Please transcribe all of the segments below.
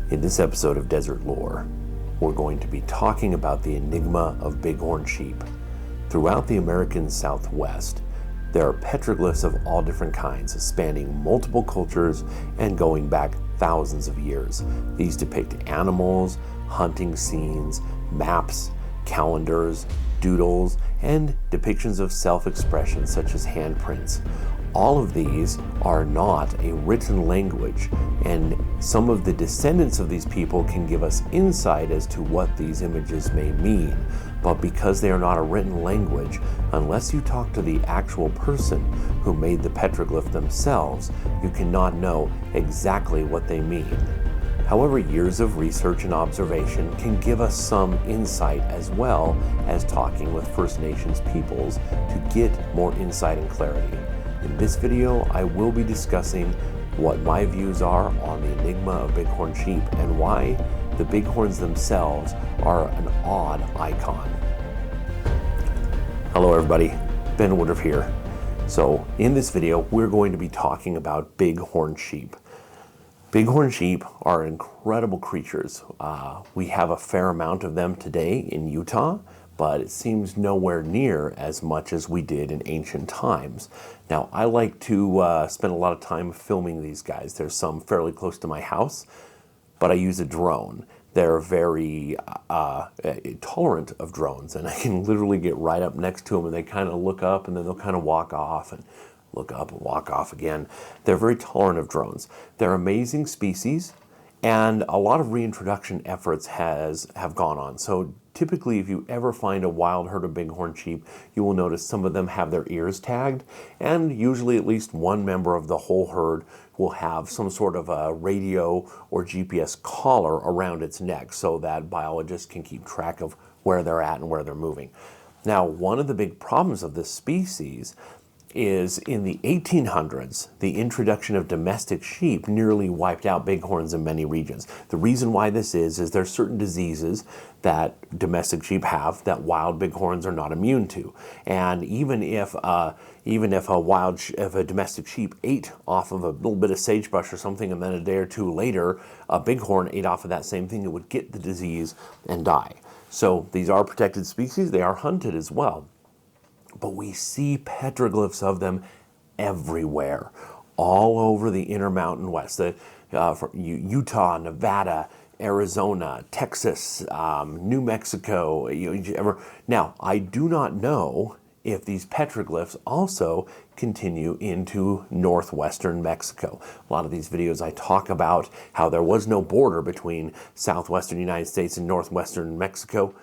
In this episode of Desert Lore, we're going to be talking about the enigma of bighorn sheep. Throughout the American Southwest, there are petroglyphs of all different kinds, spanning multiple cultures and going back thousands of years. These depict animals, hunting scenes, maps, calendars, doodles, and depictions of self-expression such as handprints. All of these are not a written language, and some of the descendants of these people can give us insight as to what these images may mean. But because they are not a written language, unless you talk to the actual person who made the petroglyph themselves, you cannot know exactly what they mean. However, years of research and observation can give us some insight, as well as talking with First Nations peoples to get more insight and clarity. In this video, I will be discussing what my views are on the enigma of bighorn sheep and why the bighorns themselves are an odd icon. Hello everybody, Ben Woodruff here. So in this video, we're going to be talking about bighorn sheep. Bighorn sheep are incredible creatures. We have a fair amount of them today in Utah, but it seems nowhere near as much as we did in ancient times. Now, I like to spend a lot of time filming these guys. There's some fairly close to my house, but I use a drone. They're very tolerant of drones, and I can literally get right up next to them, and they kind of look up, and then they'll kind of walk off, and look up and walk off again. They're very tolerant of drones. They're amazing species, and a lot of reintroduction efforts have gone on. So typically, if you ever find a wild herd of bighorn sheep, you will notice some of them have their ears tagged, and usually at least one member of the whole herd will have some sort of a radio or GPS collar around its neck so that biologists can keep track of where they're at and where they're moving. Now, one of the big problems of this species is in the 1800s, the introduction of domestic sheep nearly wiped out bighorns in many regions. The reason why this is there's certain diseases that domestic sheep have that wild bighorns are not immune to. And even if a domestic sheep ate off of a little bit of sagebrush or something, and then a day or two later, a bighorn ate off of that same thing, it would get the disease and die. So these are protected species. They are hunted as well. But we see petroglyphs of them everywhere, all over the Intermountain West, Utah, Nevada, Arizona, Texas, New Mexico. Now, I do not know if these petroglyphs also continue into northwestern Mexico. A lot of these videos I talk about how there was no border between southwestern United States and northwestern Mexico.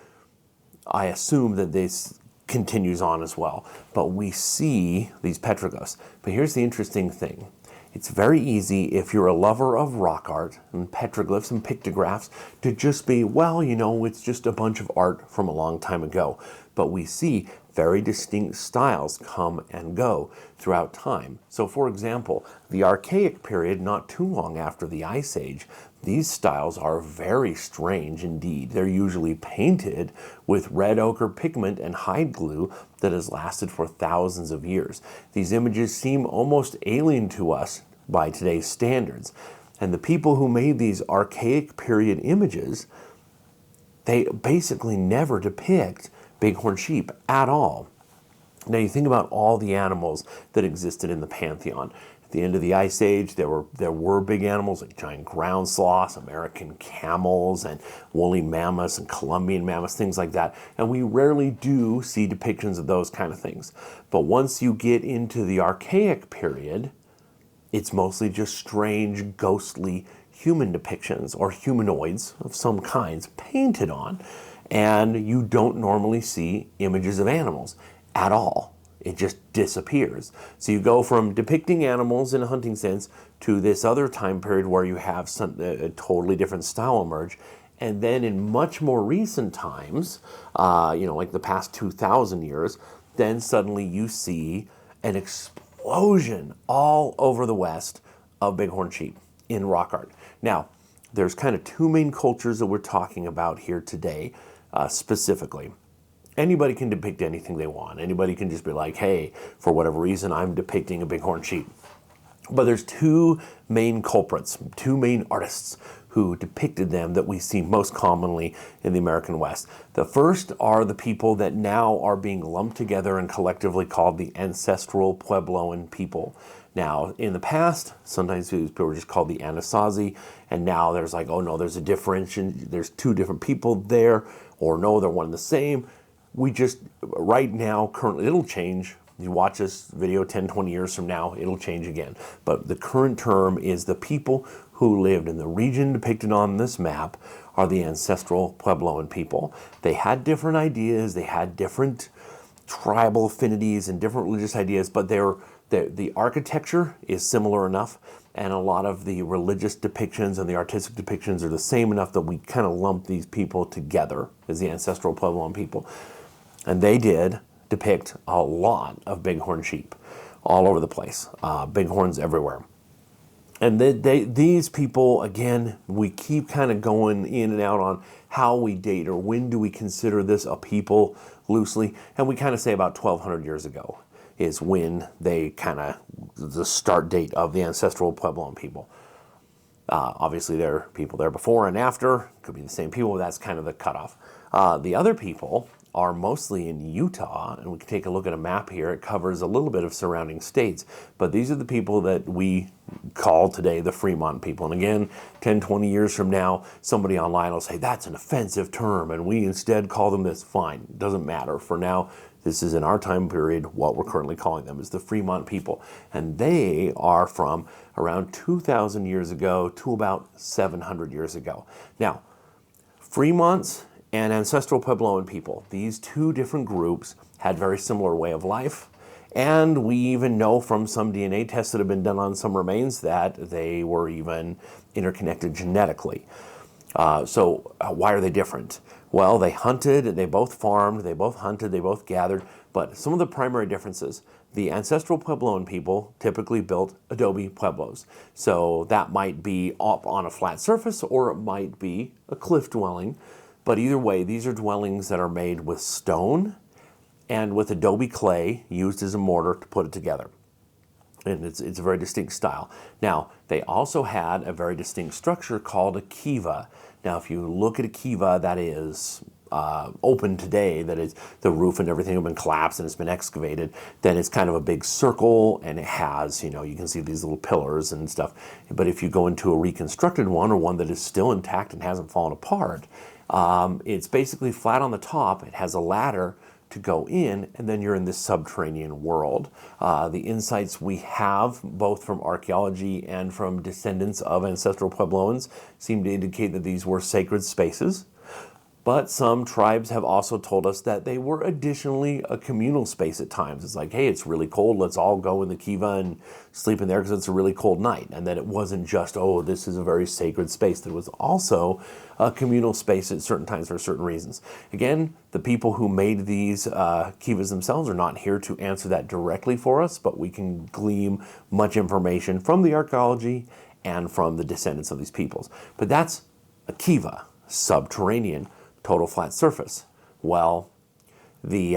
I assume that this continues on as well, but we see these petroglyphs. But here's the interesting thing. It's very easy, if you're a lover of rock art and petroglyphs and pictographs, to just be, well, it's just a bunch of art from a long time ago. But we see very distinct styles come and go throughout time. So for example, the Archaic period, not too long after the Ice Age, these styles are very strange indeed. They're usually painted with red ochre pigment and hide glue that has lasted for thousands of years. These images seem almost alien to us by today's standards. And the people who made these Archaic period images, they basically never depict bighorn sheep at all. Now you think about all the animals that existed in the pantheon. At the end of the Ice Age, there were big animals like giant ground sloths, American camels, and woolly mammoths and Columbian mammoths, things like that. And we rarely do see depictions of those kind of things. But once you get into the Archaic period, it's mostly just strange, ghostly human depictions or humanoids of some kinds painted on. And you don't normally see images of animals at all. It just disappears. So you go from depicting animals in a hunting sense to this other time period where you have a totally different style emerge. And then in much more recent times, like the past 2,000 years, then suddenly you see an explosion all over the West of bighorn sheep in rock art. Now, there's kind of two main cultures that we're talking about here today. Specifically, anybody can depict anything they want. Anybody can just be like, hey, for whatever reason, I'm depicting a bighorn sheep. But there's two main culprits, two main artists who depicted them that we see most commonly in the American West. The first are the people that now are being lumped together and collectively called the Ancestral Puebloan people. Now, in the past, sometimes people were just called the Anasazi, and now there's like, oh no, there's a differentiation, there's two different people there, or no, they're one and the same. We just, right now, currently, it'll change. You watch this video 10, 20 years from now, it'll change again. But the current term is the people who lived in the region depicted on this map are the Ancestral Puebloan people. They had different ideas, they had different tribal affinities and different religious ideas, but the architecture is similar enough, and a lot of the religious depictions and the artistic depictions are the same enough that we kind of lump these people together as the Ancestral Puebloan people. And they did depict a lot of bighorn sheep all over the place, bighorns everywhere. And these people, again, we keep kind of going in and out on how we date or when do we consider this a people loosely. And we kind of say about 1,200 years ago is when they kind of, the start date of the Ancestral Puebloan people. Obviously, there are people there before and after. Could be the same people, but that's kind of the cutoff. The other people are mostly in Utah, and we can take a look at a map here. It covers a little bit of surrounding states, but these are the people that we call today the Fremont people. And again, 10, 20 years from now, somebody online will say, that's an offensive term, and we instead call them this. Fine, doesn't matter. For now, this is in our time period, what we're currently calling them is the Fremont people. And they are from around 2,000 years ago to about 700 years ago. Now, Fremonts and Ancestral Puebloan people, these two different groups had very similar way of life. And we even know from some DNA tests that have been done on some remains that they were even interconnected genetically. So why are they different? Well, they hunted, they both farmed, they both hunted, they both gathered, but some of the primary differences, the Ancestral Puebloan people typically built adobe pueblos. So that might be up on a flat surface or it might be a cliff dwelling. But either way, these are dwellings that are made with stone and with adobe clay used as a mortar to put it together. And it's a very distinct style. Now, they also had a very distinct structure called a kiva. Now, if you look at a kiva that is open today, that is the roof and everything have been collapsed and it's been excavated, then it's kind of a big circle and it has, you can see these little pillars and stuff. But if you go into a reconstructed one or one that is still intact and hasn't fallen apart, it's basically flat on the top. It has a ladder to go in, and then you're in this subterranean world. The insights we have, both from archaeology and from descendants of Ancestral Puebloans, seem to indicate that these were sacred spaces. But some tribes have also told us that they were additionally a communal space at times. It's like, hey, it's really cold, let's all go in the kiva and sleep in there because it's a really cold night. And that it wasn't just, oh, this is a very sacred space. There was also a communal space at certain times for certain reasons. Again, the people who made these kivas themselves are not here to answer that directly for us, but we can glean much information from the archaeology and from the descendants of these peoples. But that's a kiva, subterranean, total flat surface. Well, the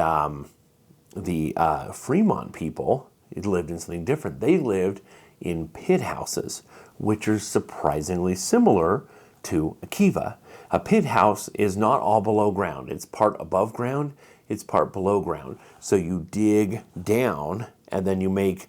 Fremont people lived in something different. They lived in pit houses, which are surprisingly similar to a kiva. A pit house is not all below ground. It's part above ground, it's part below ground. So you dig down and then you make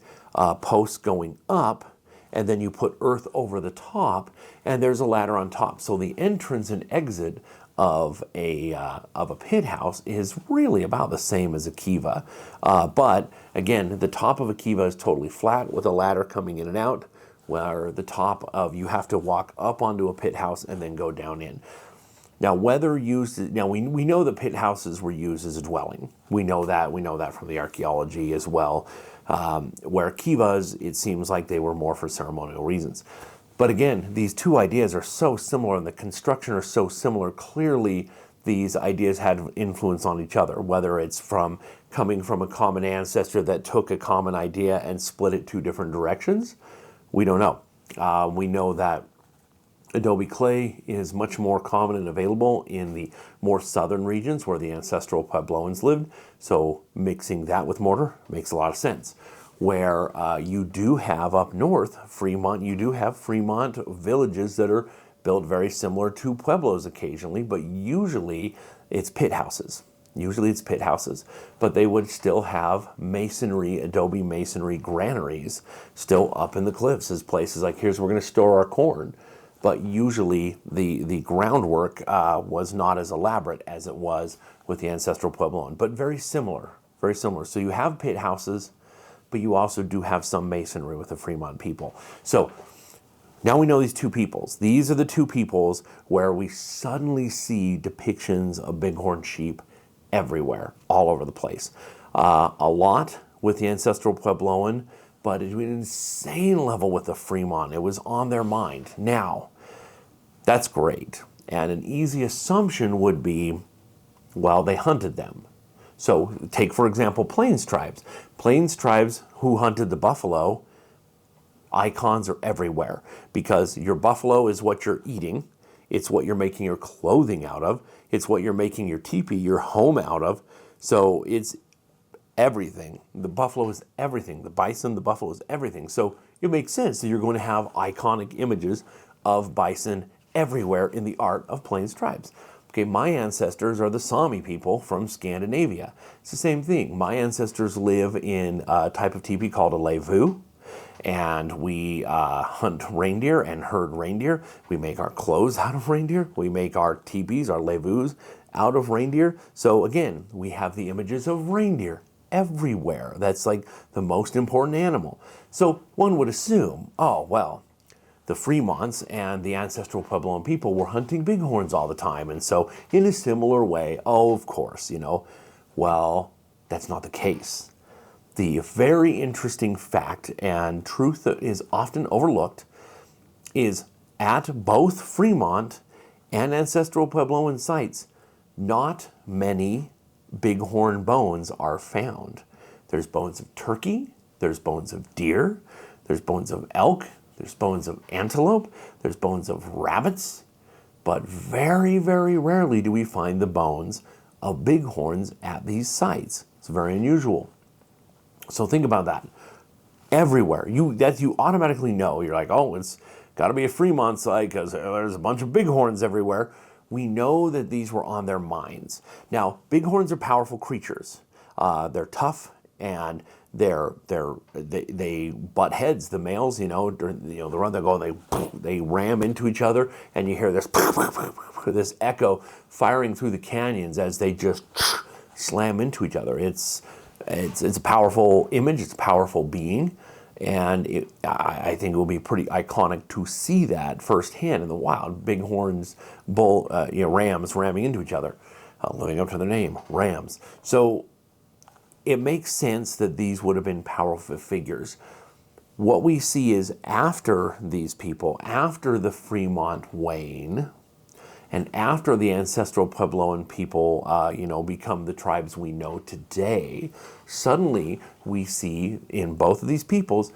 posts going up, and then you put earth over the top, and there's a ladder on top. So the entrance and exit of a pit house is really about the same as a kiva. But again, the top of a kiva is totally flat with a ladder coming in and out, where the top of, you have to walk up onto a pit house and then go down in. Now, whether used, now we know that pit houses were used as a dwelling. We know that from the archaeology as well. Where kivas, it seems like they were more for ceremonial reasons. But again, these two ideas are so similar and the construction are so similar. Clearly, these ideas had influence on each other, whether it's from coming from a common ancestor that took a common idea and split it two different directions. We don't know. We know that adobe clay is much more common and available in the more southern regions where the Ancestral Puebloans lived. So mixing that with mortar makes a lot of sense. Where you do have up north, Fremont, you do have Fremont villages that are built very similar to pueblos occasionally, but usually it's pit houses. Usually it's pit houses, but they would still have masonry, adobe masonry granaries still up in the cliffs as places like, here's where we're going to store our corn. But usually the groundwork was not as elaborate as it was with the Ancestral Puebloan, but very similar, very similar. So you have pit houses, but you also do have some masonry with the Fremont people. So now we know these two peoples. These are the two peoples where we suddenly see depictions of bighorn sheep everywhere, all over the place. A lot with the Ancestral Puebloan, but at an insane level with the Fremont. It was on their mind. Now, that's great. And an easy assumption would be, well, they hunted them. So take, for example, Plains tribes. Plains tribes who hunted the buffalo, icons are everywhere because your buffalo is what you're eating. It's what you're making your clothing out of. It's what you're making your teepee, your home out of. So it's everything. The buffalo is everything. The bison, the buffalo is everything. So it makes sense that you're going to have iconic images of bison everywhere in the art of Plains tribes. Okay, my ancestors are the Sami people from Scandinavia. It's the same thing. My ancestors live in a type of teepee called a levu, and we hunt reindeer and herd reindeer. We make our clothes out of reindeer. We make our teepees, our levus, out of reindeer. So again, we have the images of reindeer everywhere. That's like the most important animal. So one would assume, oh, well, the Fremonts and the Ancestral Puebloan people were hunting bighorns all the time. And so in a similar way, oh, of course, well, that's not the case. The very interesting fact and truth that is often overlooked is at both Fremont and Ancestral Puebloan sites, not many bighorn bones are found. There's bones of turkey, there's bones of deer, there's bones of elk, there's bones of antelope, there's bones of rabbits, but very, very rarely do we find the bones of bighorns at these sites. It's very unusual. So think about that. Everywhere. You automatically know. You're like, oh, it's got to be a Fremont site because there's a bunch of bighorns everywhere. We know that these were on their minds. Now, bighorns are powerful creatures. They're tough and they butt heads. The males, the run they go, they ram into each other, and you hear this echo firing through the canyons as they just slam into each other. It's a powerful image. It's a powerful being, and I think it will be pretty iconic to see that firsthand in the wild. Bighorns, rams ramming into each other, living up to their name, rams. So it makes sense that these would have been powerful figures. What we see is after these people, after the Fremont wane, and after the Ancestral Puebloan people, become the tribes we know today, suddenly we see in both of these peoples,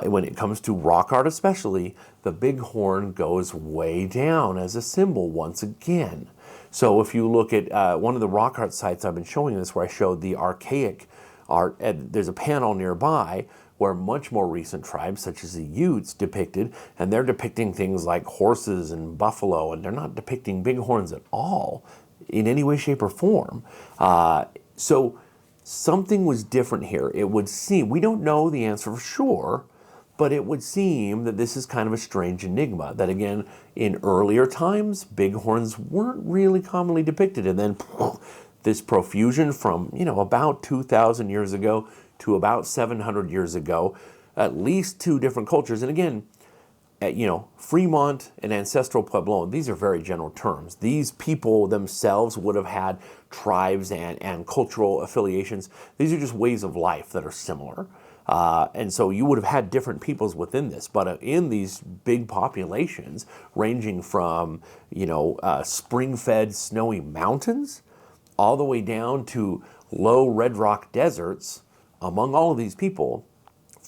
when it comes to rock art especially, the bighorn goes way down as a symbol once again. So if you look at one of the rock art sites I've been showing this, where I showed the archaic art, there's a panel nearby where much more recent tribes, such as the Utes, depicted, and they're depicting things like horses and buffalo, and they're not depicting bighorns at all in any way, shape, or form. So something was different here. It would seem, we don't know the answer for sure, but it would seem that this is kind of a strange enigma, that again, in earlier times, bighorns weren't really commonly depicted, and then this profusion from, about 2,000 years ago to about 700 years ago, at least two different cultures. And again, Fremont and Ancestral Puebloan, these are very general terms. These people themselves would have had tribes and cultural affiliations. These are just ways of life that are similar. And so you would have had different peoples within this, but in these big populations, ranging from, spring-fed snowy mountains all the way down to low red rock deserts, among all of these people,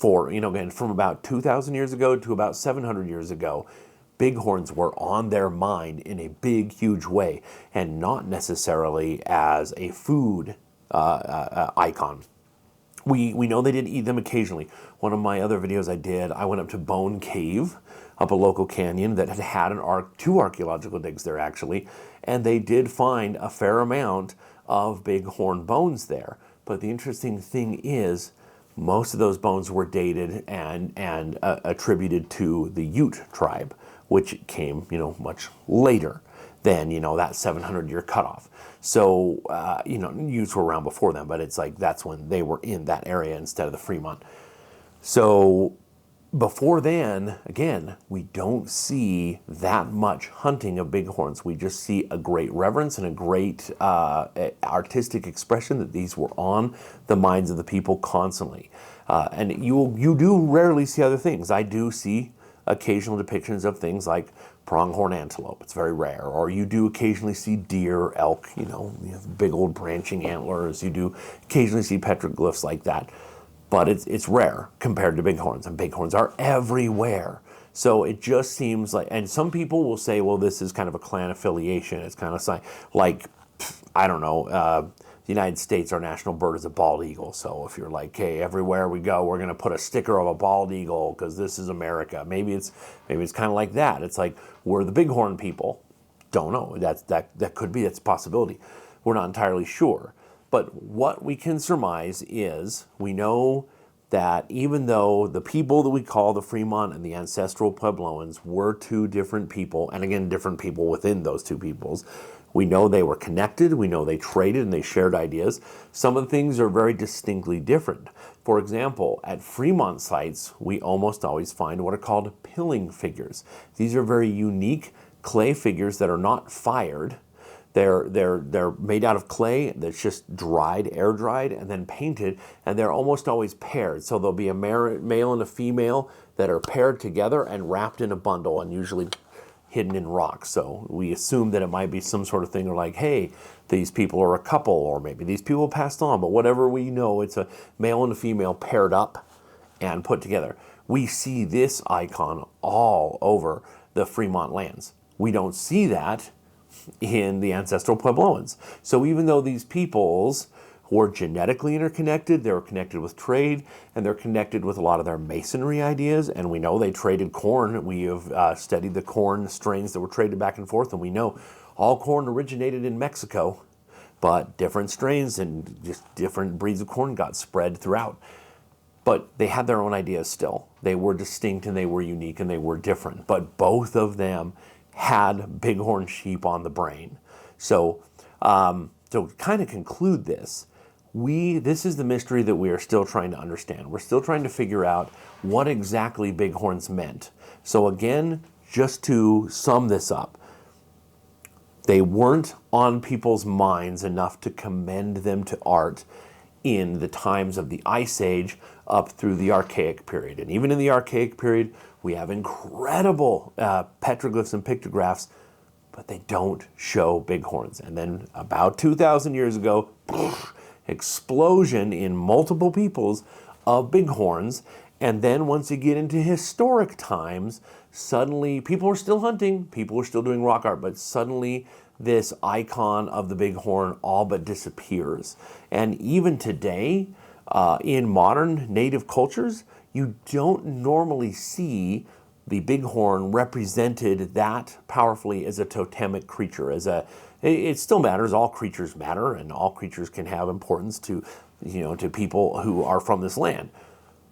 again, from about 2,000 years ago to about 700 years ago, bighorns were on their mind in a big, huge way, and not necessarily as a food icon. We know they did eat them occasionally. One of my other videos I went up to Bone Cave up a local canyon that had two archaeological digs there actually, and they did find a fair amount of bighorn bones there. But the interesting thing is, most of those bones were dated and attributed to the Ute tribe, which came, much later than, that 700-year cutoff. So, Utes were around before them, but it's like that's when they were in that area instead of the Fremont. So before then, again, we don't see that much hunting of bighorns. We just see a great reverence and a great artistic expression that these were on the minds of the people constantly. And you do rarely see other things. I do see occasional depictions of things like pronghorn antelope. It's very rare. Or you do occasionally see deer, elk, you have big old branching antlers. You do occasionally see petroglyphs like that. But it's rare compared to bighorns, and bighorns are everywhere. So it just seems like, and some people will say, well, this is kind of a clan affiliation. It's kind of like, I don't know, the United States, our national bird is a bald eagle. So if you're like, hey, everywhere we go, we're going to put a sticker of a bald eagle because this is America. Maybe it's kind of like that. It's like, we're the bighorn people. Don't know. That could be, it's a possibility. We're not entirely sure. But what we can surmise is we know that even though the people that we call the Fremont and the Ancestral Puebloans were two different people, and again, different people within those two peoples, we know they were connected, we know they traded and they shared ideas. Some of the things are very distinctly different. For example, at Fremont sites, we almost always find what are called pilling figures. These are very unique clay figures that are not fired. They're made out of clay that's just dried, air dried, and then painted, and they're almost always paired. So there'll be a male and a female that are paired together and wrapped in a bundle, and usually hidden in rocks. So we assume that it might be some sort of thing, or like, hey, these people are a couple, or maybe these people passed on. But whatever we know, it's a male and a female paired up and put together. We see this icon all over the Fremont lands. We don't see that in the Ancestral Puebloans. So even though these peoples were genetically interconnected, they were connected with trade, and they're connected with a lot of their masonry ideas, and we know they traded corn. We have studied the corn strains that were traded back and forth, and we know all corn originated in Mexico, but different strains and just different breeds of corn got spread throughout. But they had their own ideas still. They were distinct and they were unique and they were different, but both of them had bighorn sheep on the brain. So to kind of conclude this, this is the mystery that we are still trying to understand. We're still trying to figure out what exactly bighorns meant. So again, just to sum this up, they weren't on people's minds enough to commend them to art in the times of the Ice Age up through the Archaic period. And even in the Archaic period, we have incredible petroglyphs and pictographs, but they don't show bighorns. And then about 2,000 years ago, explosion in multiple peoples of bighorns. And then once you get into historic times, suddenly people are still hunting, people are still doing rock art, but suddenly this icon of the bighorn all but disappears. And even today, in modern native cultures, you don't normally see the bighorn represented that powerfully as a totemic creature. It still matters. All creatures matter, and all creatures can have importance to people who are from this land.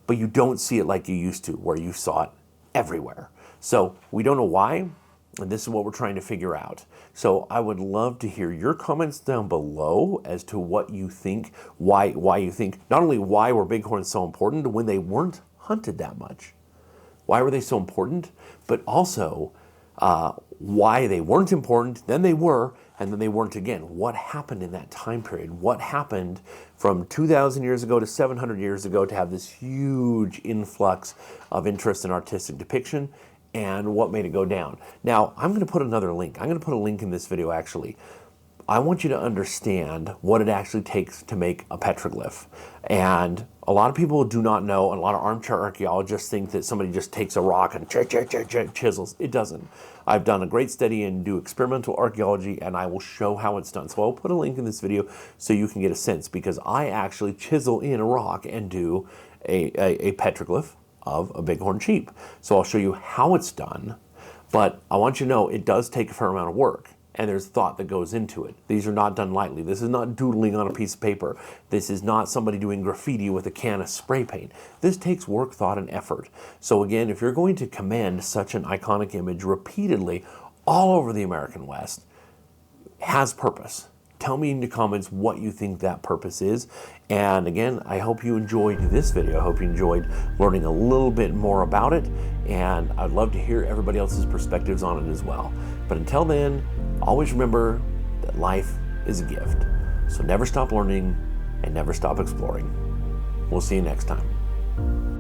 But you don't see it like you used to, where you saw it everywhere. So we don't know why, and this is what we're trying to figure out. So I would love to hear your comments down below as to what you think, why you think, not only why were bighorns so important when they weren't hunted that much, why were they so important, but also why they weren't important, then they were, and then they weren't again. What happened in that time period? What happened from 2,000 years ago to 700 years ago to have this huge influx of interest in artistic depiction, and what made it go down? Now, I'm going to put another link. I'm going to put a link in this video, actually. I want you to understand what it actually takes to make a petroglyph. And a lot of people do not know, and a lot of armchair archaeologists think that somebody just takes a rock and chisels. It doesn't. I've done a great study and do experimental archaeology, and I will show how it's done. So I'll put a link in this video so you can get a sense, because I actually chisel in a rock and do a petroglyph. of a bighorn sheep. So I'll show you how it's done, but I want you to know it does take a fair amount of work, and there's thought that goes into it. These are not done lightly. This is not doodling on a piece of paper. This is not somebody doing graffiti with a can of spray paint. This takes work, thought, and effort. So again, if you're going to command such an iconic image repeatedly all over the American West, has purpose. Tell me in the comments what you think that purpose is. And again, I hope you enjoyed this video. I hope you enjoyed learning a little bit more about it. And I'd love to hear everybody else's perspectives on it as well. But until then, always remember that life is a gift. So never stop learning and never stop exploring. We'll see you next time.